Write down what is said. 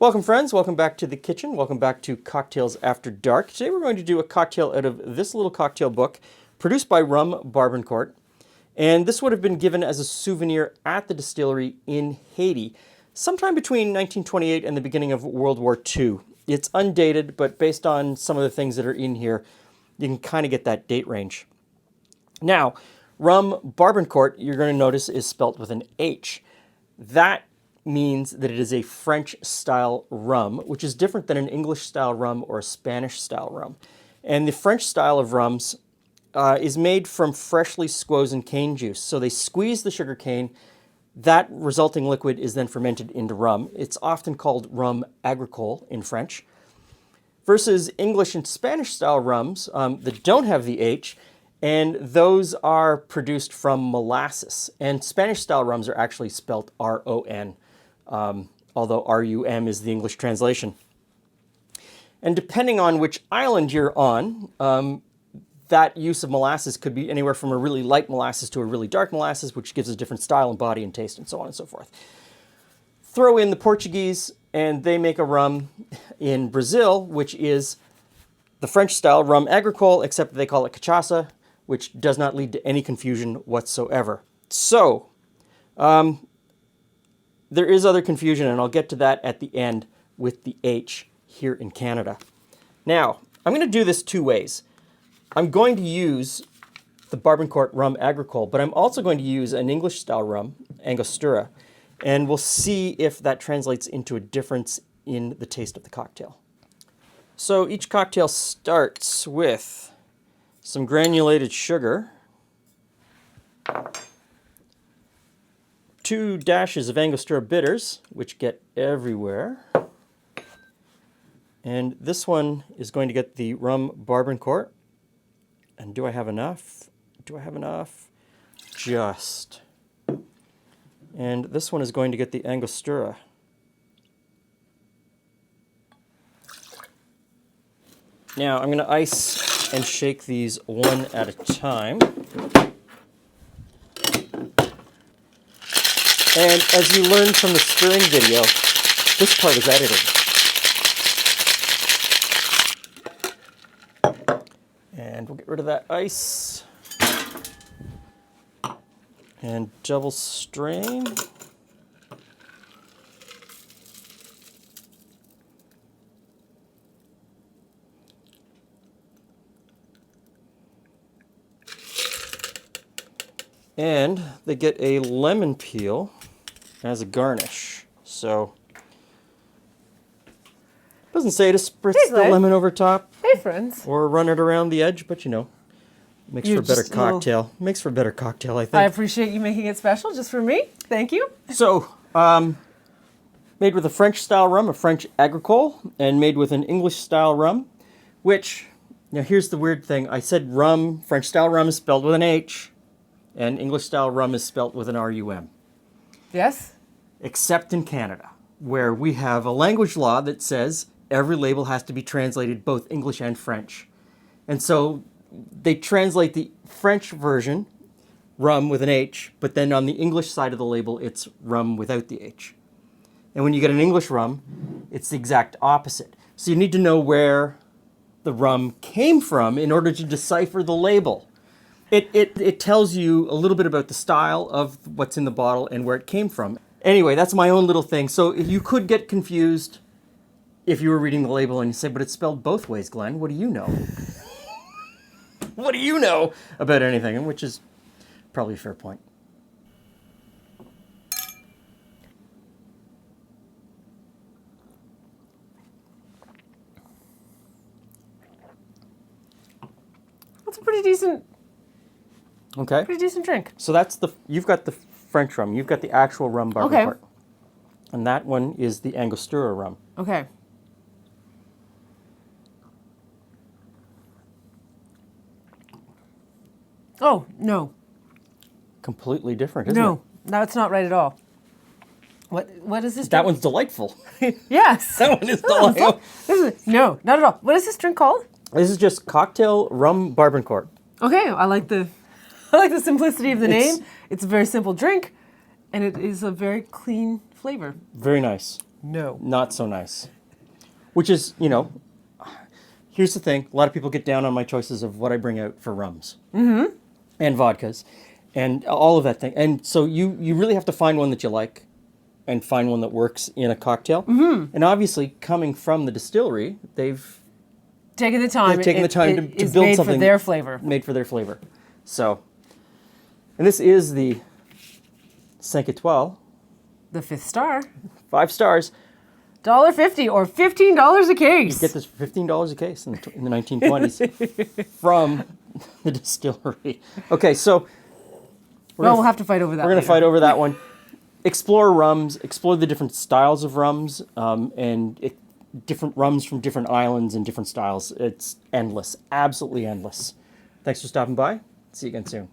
Welcome friends, welcome back to the kitchen, welcome back to Cocktails After Dark. Today we're going to do a cocktail out of this little cocktail book produced by Rhum Barbancourt. And this would have been given as a souvenir at the distillery in Haiti sometime between 1928 and the beginning of World War II. It's undated, but based on some of the things that are in here, you can kind of get that date range. Now, Rhum Barbancourt, you're going to notice, is spelt with an H. That means that it is a French-style rum, which is different than an English-style rum or a Spanish-style rum. And the French style of rums is made from freshly squozen cane juice. So they squeeze the sugar cane. That resulting liquid is then fermented into rum. It's often called rhum agricole in French. Versus English and Spanish-style rums that don't have the H, and those are produced from molasses. And Spanish-style rums are actually spelt R-O-N. Although R-U-M is the English translation. And depending on which island you're on, that use of molasses could be anywhere from a really light molasses to a really dark molasses, which gives a different style and body and taste and so on and so forth. Throw in the Portuguese, and they make a rum in Brazil, which is the French style rum agricole, except they call it cachaça, which does not lead to any confusion whatsoever. So, there is other confusion, and I'll get to that at the end with the H here in Canada. Now, I'm going to do this two ways. I'm going to use the Barbancourt rum agricole, but I'm also going to use an English-style rum, Angostura, and we'll see if that translates into a difference in the taste of the cocktail. So each cocktail starts with some granulated sugar, 2 dashes of Angostura bitters, which get everywhere. And this one is going to get the Rhum Barbancourt. And do I have enough? Do I have enough? Just. And this one is going to get the Angostura. Now I'm going to ice and shake these one at a time. And as you learned from the stirring video, this part is edited. And we'll get rid of that ice. And double strain. And they get a lemon peel as a garnish. So, doesn't say to spritz the lemon over top. Hey, friends. Or run it around the edge, but you know, makes for a better cocktail. Makes for a better cocktail, I think. I appreciate you making it special just for me. Thank you. So, made with a French-style rum, a French agricole, and made with an English-style rum, which, now here's the weird thing. I said rum, French-style rum is spelled with an H, and English-style rum is spelled with an R-U-M. Yes? Except in Canada, where we have a language law that says every label has to be translated both English and French. And so they translate the French version, rum with an H, but then on the English side of the label, it's rum without the H. And when you get an English rum, it's the exact opposite. So you need to know where the rum came from in order to decipher the label. It tells you a little bit about the style of what's in the bottle and where it came from. Anyway, that's my own little thing. So you could get confused if you were reading the label and you say, but it's spelled both ways, Glenn. What do you know? What do you know about anything? And which is probably a fair point. That's a pretty decent... Okay. Pretty decent drink. So that's you've got the French rum. You've got the actual rum Barbancourt. Okay. And that one is the Angostura rum. Okay. Oh, no. Completely different, isn't it? No, that's not right at all. What is this drink? That one's delightful. Yes. That one is delightful. No, not at all. What is this drink called? This is just cocktail Rhum Barbancourt. Okay, I like the simplicity of the name. It's a very simple drink, and it is a very clean flavor. Very nice. No. Not so nice. Which is, here's the thing. A lot of people get down on my choices of what I bring out for rums. Mm-hmm. And vodkas. And all of that thing. And so you really have to find one that you like and find one that works in a cocktail. Mm-hmm. And obviously, coming from the distillery, they've taken the time. to build made something for their flavor. Made for their flavor. So, and this is the 5 étoiles. The 5th star. 5 stars. $1.50 or $15 a case. You get this for $15 a case in the 1920s from the distillery. Okay, so we'll have to fight over that. We're going to fight over that one. Explore rums, explore the different styles of rums, different rums from different islands and different styles. It's endless, absolutely endless. Thanks for stopping by. See you again soon.